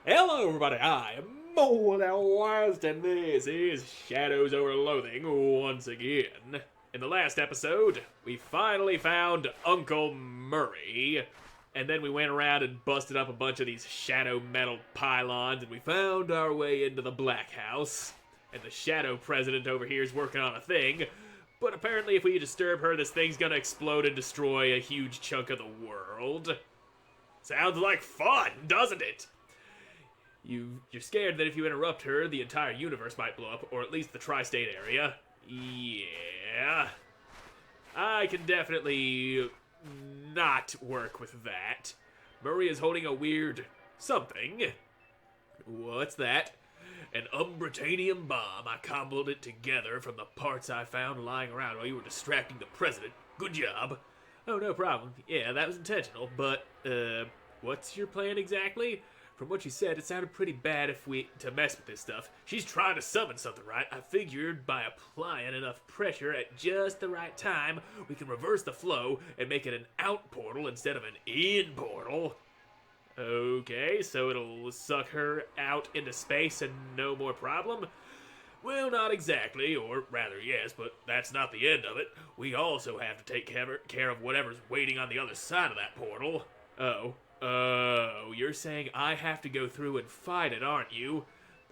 Hello, everybody. I am Moldy, and this is Shadows Over Loathing once again. In the last episode, we finally found Uncle Murray, and then we went around and busted up a bunch of these shadow metal pylons, and we found our way into the Black House. And the Shadow President over here is working on a thing, but apparently if we disturb her, this thing's gonna explode and destroy a huge chunk of the world. Sounds like fun, doesn't it? You're scared that if you interrupt her, the entire universe might blow up, or at least the tri-state area. Yeah. I can definitely not work with that. Murray is holding a weird something. What's that? An Umbritanium bomb. I cobbled it together from the parts I found lying around while you were distracting the president. Good job. Oh, no problem. Yeah, that was intentional, but, what's your plan exactly? From what you said, it sounded pretty bad to mess with this stuff. She's trying to summon something, right? I figured by applying enough pressure at just the right time, we can reverse the flow and make it an out portal instead of an in portal. Okay, so it'll suck her out into space and no more problem? Well, not exactly, or rather yes, but that's not the end of it. We also have to take care of whatever's waiting on the other side of that portal. Oh, you're saying I have to go through and fight it, aren't you?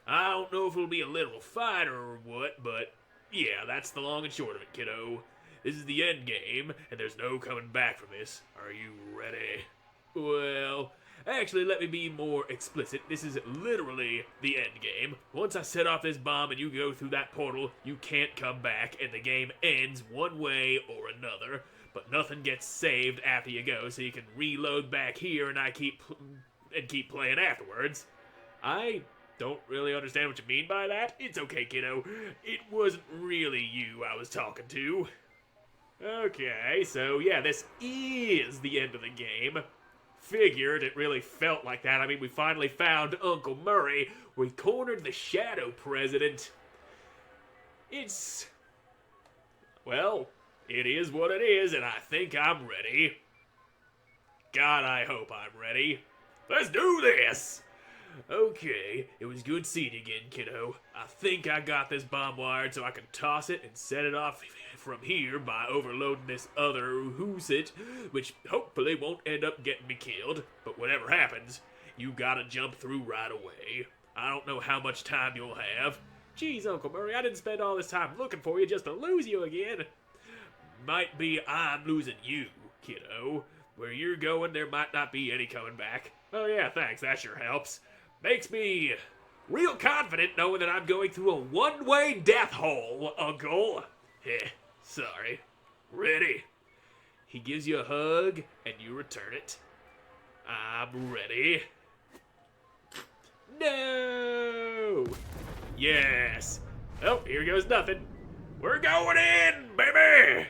I don't know if it'll be a literal fight or what, but yeah, that's the long and short of it, kiddo. This is the end game, and there's no coming back from this. Are you ready? Well, actually, let me be more explicit. This is literally the end game. Once I set off this bomb and you go through that portal, you can't come back, and the game ends one way or another. But nothing gets saved after you go, so you can reload back here, and keep playing afterwards. I don't really understand what you mean by that. It's okay, kiddo. It wasn't really you I was talking to. Okay, so yeah, this is the end of the game. Figured it really felt like that. I mean, we finally found Uncle Murray. We cornered the Shadow President. Well, it is what it is, and I think I'm ready. God, I hope I'm ready. Let's do this! Okay, it was good seeing you again, kiddo. I think I got this bomb wired so I can toss it and set it off from here by overloading this other whosit, which hopefully won't end up getting me killed. But whatever happens, you gotta jump through right away. I don't know how much time you'll have. Geez, Uncle Murray, I didn't spend all this time looking for you just to lose you again. Might be I'm losing you, kiddo. Where you're going, there might not be any coming back. Oh yeah, thanks, that sure helps. Makes me real confident knowing that I'm going through a one-way death hole, Uncle. Heh, sorry. Ready? He gives you a hug, and you return it. I'm ready. No! Yes. Oh, here goes nothing. We're going in, baby!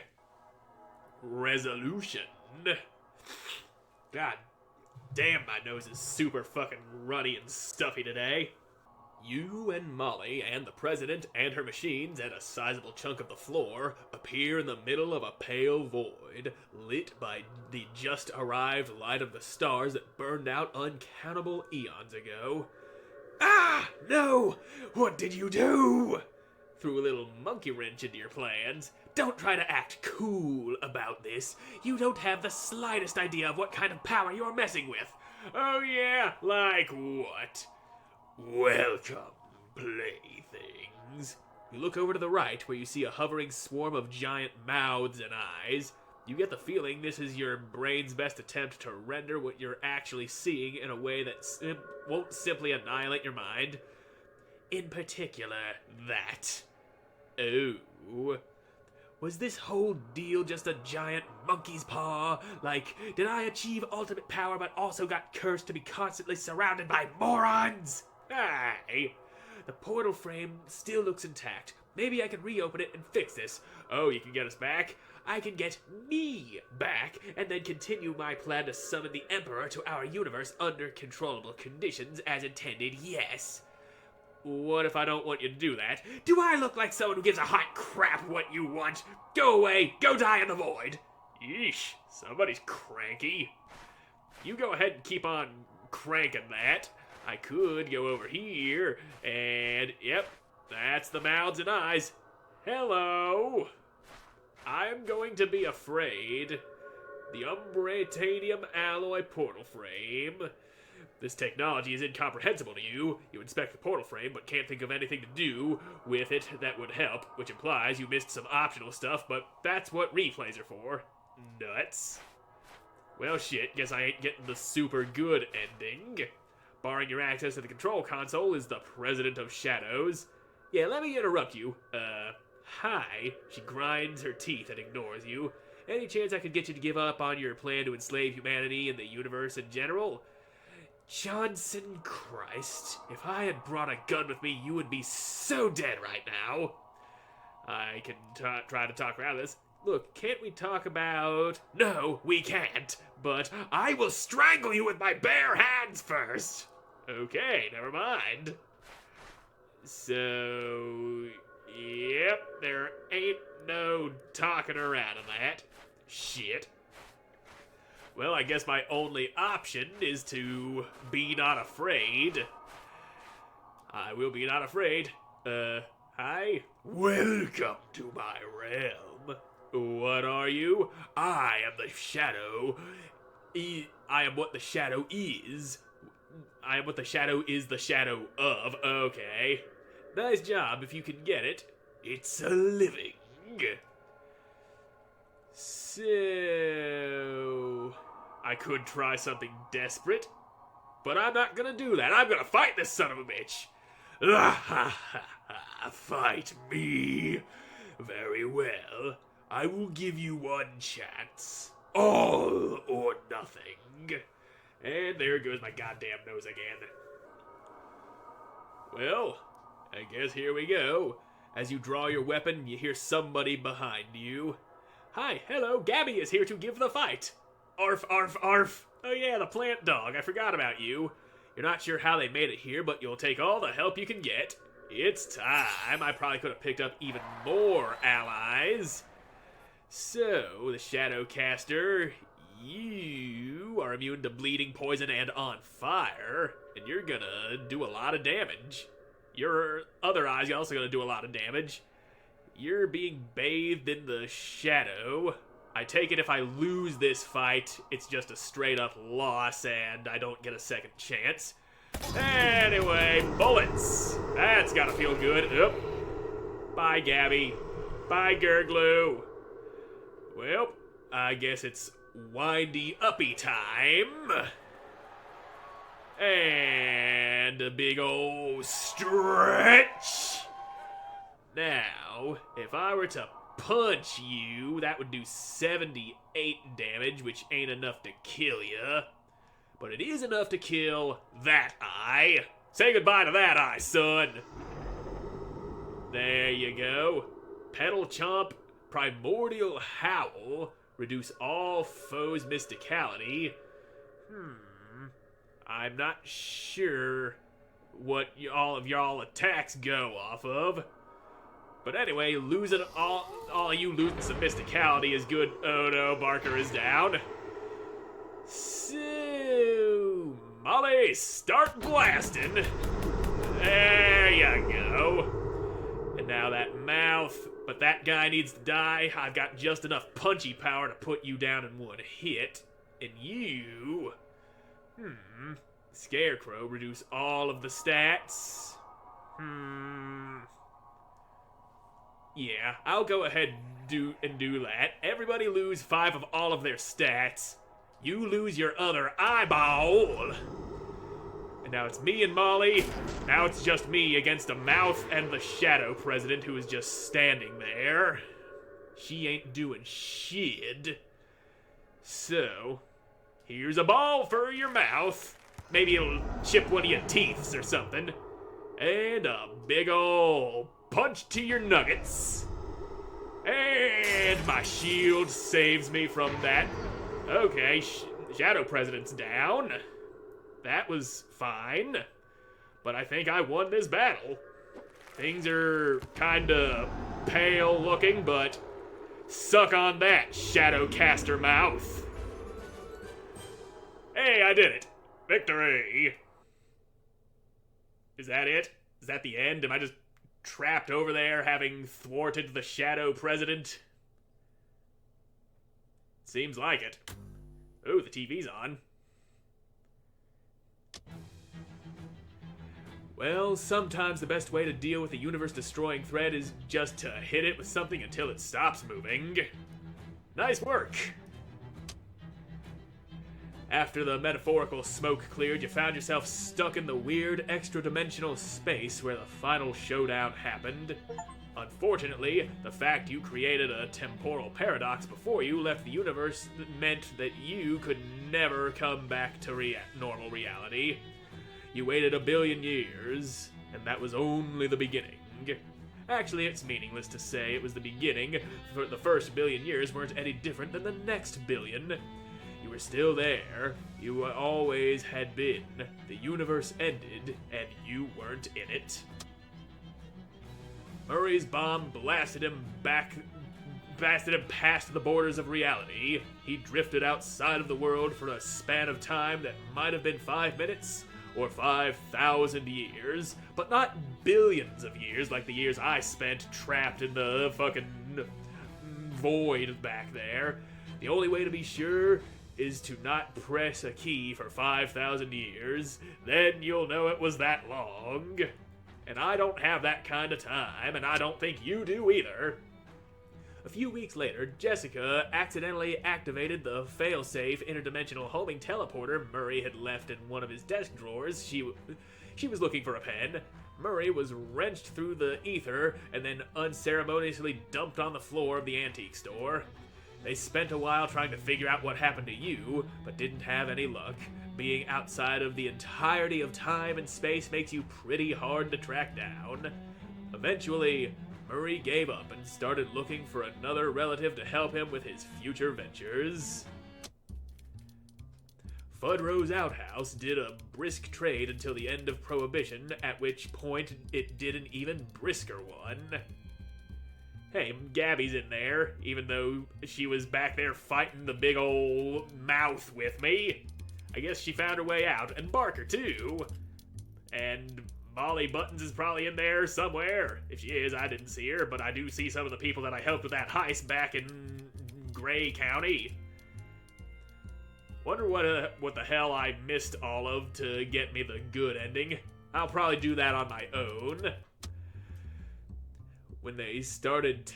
Resolution. God damn, my nose is super fucking runny and stuffy today. You and Molly and the president and her machines and a sizable chunk of the floor appear in the middle of a pale void, lit by the just arrived light of the stars that burned out uncountable eons ago. Ah, no! What did you do? Threw a little monkey wrench into your plans. Don't try to act cool about this. You don't have the slightest idea of what kind of power you're messing with. Oh yeah, like what? Welcome, playthings. You look over to the right where you see a hovering swarm of giant mouths and eyes. You get the feeling this is your brain's best attempt to render what you're actually seeing in a way that won't simply annihilate your mind. In particular, that. Oh. Was this whole deal just a giant monkey's paw? Like, did I achieve ultimate power but also got cursed to be constantly surrounded by morons? Aye. The portal frame still looks intact. Maybe I can reopen it and fix this. Oh, you can get us back? I can get me back, and then continue my plan to summon the Emperor to our universe under controllable conditions as intended, yes. What if I don't want you to do that? Do I look like someone who gives a hot crap what you want? Go away, go die in the void. Yeesh, somebody's cranky. You go ahead and keep on cranking that. I could go over here, and yep, that's the mouths and eyes. Hello. I'm going to be afraid. The Umbratanium alloy portal frame. This technology is incomprehensible to you. You inspect the portal frame, but can't think of anything to do with it that would help, which implies you missed some optional stuff, but that's what replays are for. Nuts. Well, shit, guess I ain't getting the super good ending. Barring your access to the control console is the President of Shadows. Yeah, let me interrupt you. Hi. She grinds her teeth and ignores you. Any chance I could get you to give up on your plan to enslave humanity and the universe in general? Johnson Christ, if I had brought a gun with me, you would be so dead right now. I can try to talk around this. Look, can't we talk about... No, we can't, but I will strangle you with my bare hands first. Okay, never mind. So, yep, there ain't no talking around on that. Shit. Well, I guess my only option is to be not afraid. I will be not afraid. Hi? Welcome to my realm. What are you? I am the shadow. I am what the shadow is. I am what the shadow is the shadow of. Okay. Nice job if you can get it. It's a living. So... I could try something desperate, but I'm not gonna do that. I'm gonna fight this son of a bitch. Fight me. Very well. I will give you one chance. All or nothing. And there goes my goddamn nose again. Well, I guess here we go. As you draw your weapon, you hear somebody behind you. Hi, hello, Gabby is here to give the fight. Arf, arf, arf. Oh yeah, the plant dog. I forgot about you. You're not sure how they made it here, but you'll take all the help you can get. It's time. I probably could have picked up even more allies. So, the Shadowcaster, you are immune to bleeding, poison, and on fire, and you're gonna do a lot of damage. Your other eye's also gonna do a lot of damage. You're being bathed in the shadow. I take it if I lose this fight, it's just a straight up loss and I don't get a second chance. Anyway, bullets. That's gotta feel good. Oop. Bye, Gabby. Bye, Gurglu. Well, I guess it's windy uppy time. And a big old stretch. Now, if I were to punch you, that would do 78 damage, which ain't enough to kill you. But it is enough to kill that eye. Say goodbye to that eye, son. There you go. Petal Chomp, Primordial Howl, reduce all foes' mysticality. I'm not sure what all of y'all attacks go off of. But anyway, losing all of you losing some mysticality is good. Oh no, Barker is down. So, Molly, start blasting. There you go. And now that mouth, but that guy needs to die. I've got just enough punchy power to put you down in one hit. And you, Scarecrow, reduce all of the stats. Yeah, I'll go ahead and do that. Everybody lose 5 of all of their stats. You lose your other eyeball. And now it's me and Molly. Now it's just me against a mouth and the Shadow President who is just standing there. She ain't doing shit. So, here's a ball for your mouth. Maybe it'll chip one of your teeths or something. And a big ol' punch to your nuggets. And my shield saves me from that. Okay, Shadow President's down. That was fine. But I think I won this battle. Things are kinda pale looking, but suck on that, Shadowcaster mouth. Hey, I did it. Victory. Is that it? Is that the end? Am I just trapped over there having thwarted the Shadow President? Seems like it. Oh, the TV's on. Well, sometimes the best way to deal with a universe-destroying threat is just to hit it with something until it stops moving. Nice work! After the metaphorical smoke cleared, you found yourself stuck in the weird extra-dimensional space where the final showdown happened. Unfortunately, the fact you created a temporal paradox before you left the universe meant that you could never come back to normal reality. You waited 1 billion years, and that was only the beginning. Actually, it's meaningless to say it was the beginning, for the first 1 billion years weren't any different than the next 1 billion. You were still there. You always had been. The universe ended, and you weren't in it. Murray's bomb blasted him past the borders of reality. He drifted outside of the world for a span of time that might have been 5 minutes or 5,000 years, but not billions of years like the years I spent trapped in the fucking void back there. The only way to be sure is to not press a key for 5,000 years, then you'll know it was that long. And I don't have that kind of time, and I don't think you do either. A few weeks later, Jessica accidentally activated the failsafe interdimensional homing teleporter Murray had left in one of his desk drawers. She was looking for a pen. Murray was wrenched through the ether and then unceremoniously dumped on the floor of the antique store. They spent a while trying to figure out what happened to you, but didn't have any luck. Being outside of the entirety of time and space makes you pretty hard to track down. Eventually, Murray gave up and started looking for another relative to help him with his future ventures. Fudro's outhouse did a brisk trade until the end of Prohibition, at which point it did an even brisker one. Hey, Gabby's in there, even though she was back there fighting the big ol' mouth with me. I guess she found her way out, and Barker too. And Molly Buttons is probably in there somewhere. If she is, I didn't see her, but I do see some of the people that I helped with that heist back in Gray County. Wonder what the hell I missed all of to get me the good ending. I'll probably do that on my own. When they started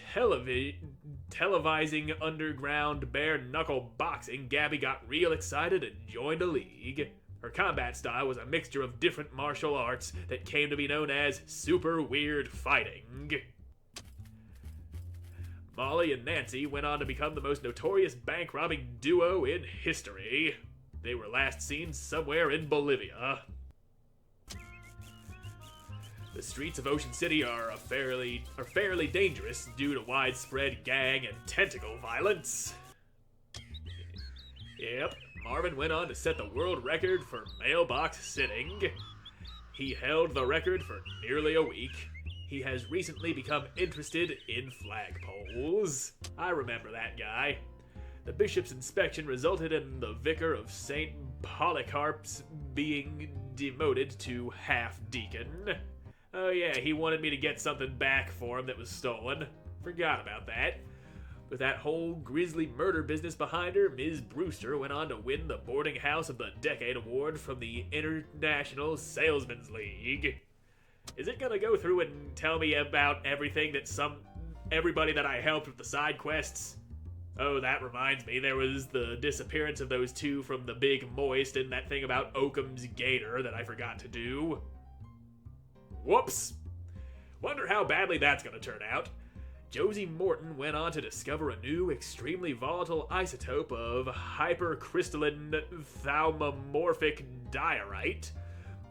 televising underground bare-knuckle boxing, Gabby got real excited and joined a league. Her combat style was a mixture of different martial arts that came to be known as super weird fighting. Molly and Nancy went on to become the most notorious bank-robbing duo in history. They were last seen somewhere in Bolivia. The streets of Ocean City are fairly dangerous due to widespread gang and tentacle violence. Yep, Marvin went on to set the world record for mailbox sitting. He held the record for nearly a week. He has recently become interested in flagpoles. I remember that guy. The bishop's inspection resulted in the vicar of St. Polycarp's being demoted to half-deacon. Oh yeah, he wanted me to get something back for him that was stolen. Forgot about that. With that whole grisly murder business behind her, Ms. Brewster went on to win the Boarding House of the Decade Award from the International Salesman's League. Is it gonna go through and tell me about everything that everybody that I helped with the side quests? Oh, that reminds me, there was the disappearance of those two from the Big Moist and that thing about Occam's Gator that I forgot to do. Whoops! Wonder how badly that's gonna turn out. Josie Morton went on to discover a new, extremely volatile isotope of hypercrystalline thalanomorphic diorite.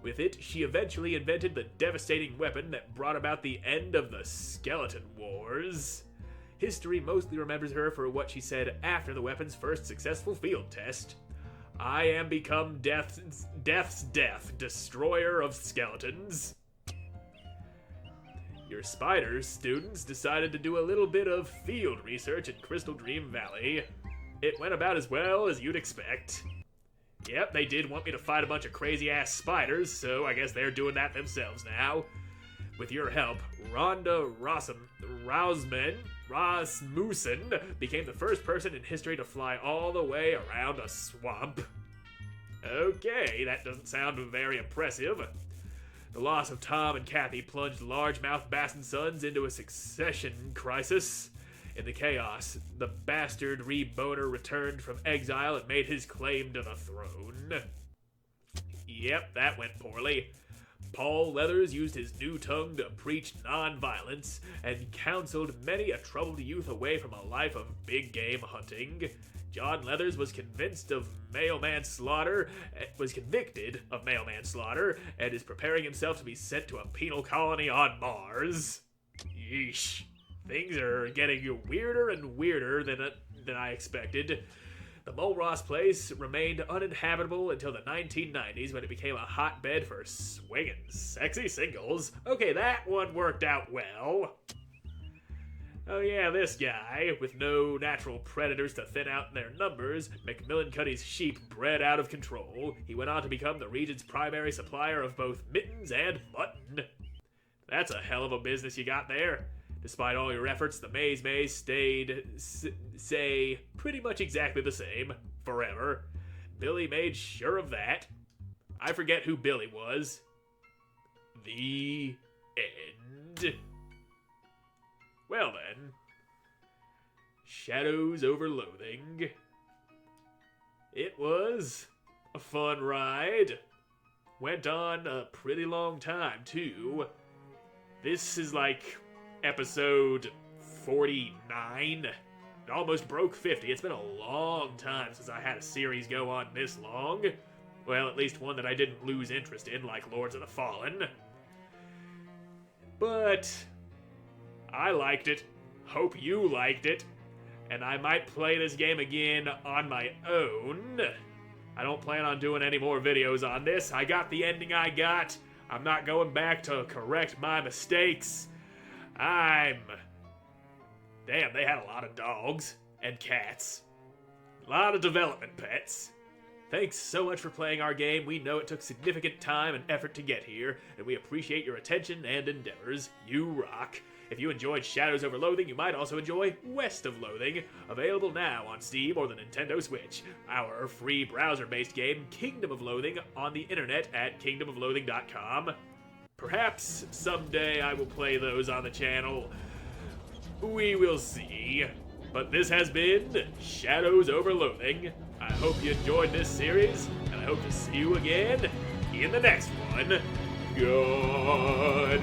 With it, she eventually invented the devastating weapon that brought about the end of the Skeleton Wars. History mostly remembers her for what she said after the weapon's first successful field test. I am become death's death, destroyer of skeletons. Your Spiders students decided to do a little bit of field research at Crystal Dream Valley. It went about as well as you'd expect. Yep, they did want me to fight a bunch of crazy-ass spiders, so I guess they're doing that themselves now. With your help, Rhonda Rasmussen became the first person in history to fly all the way around a swamp. Okay, that doesn't sound very impressive. The loss of Tom and Kathy plunged largemouth bass and sons into a succession crisis. In the chaos, the bastard reboner returned from exile and made his claim to the throne. Yep, that went poorly. Paul Leathers used his new tongue to preach non-violence and counseled many a troubled youth away from a life of big game hunting. John Leathers was convicted of male manslaughter and is preparing himself to be sent to a penal colony on Mars. Yeesh. Things are getting weirder and weirder than I expected. The Mulross place remained uninhabitable until the 1990s when it became a hotbed for swinging sexy singles. Okay, that one worked out well. Oh yeah, this guy, with no natural predators to thin out their numbers, Macmillan Cuddy's sheep bred out of control. He went on to become the region's primary supplier of both mittens and mutton. That's a hell of a business you got there. Despite all your efforts, the Mays stayed, say, pretty much exactly the same, forever. Billy made sure of that. I forget who Billy was. The end. Well then, Shadows over Loathing. It was a fun ride. Went on a pretty long time, too. This is like episode 49. It almost broke 50. It's been a long time since I had a series go on this long. Well, at least one that I didn't lose interest in, like Lords of the Fallen. But I liked it. Hope you liked it. And I might play this game again on my own. I don't plan on doing any more videos on this. I got the ending I got. I'm not going back to correct my mistakes. Damn, they had a lot of dogs and cats. A lot of development pets. Thanks so much for playing our game. We know it took significant time and effort to get here, and we appreciate your attention and endeavors. You rock. If you enjoyed Shadows over Loathing, you might also enjoy West of Loathing, available now on Steam or the Nintendo Switch. Our free browser-based game, Kingdom of Loathing, on the internet at kingdomofloathing.com. Perhaps someday I will play those on the channel. We will see. But this has been Shadows over Loathing. I hope you enjoyed this series, and I hope to see you again in the next one. Goodbye.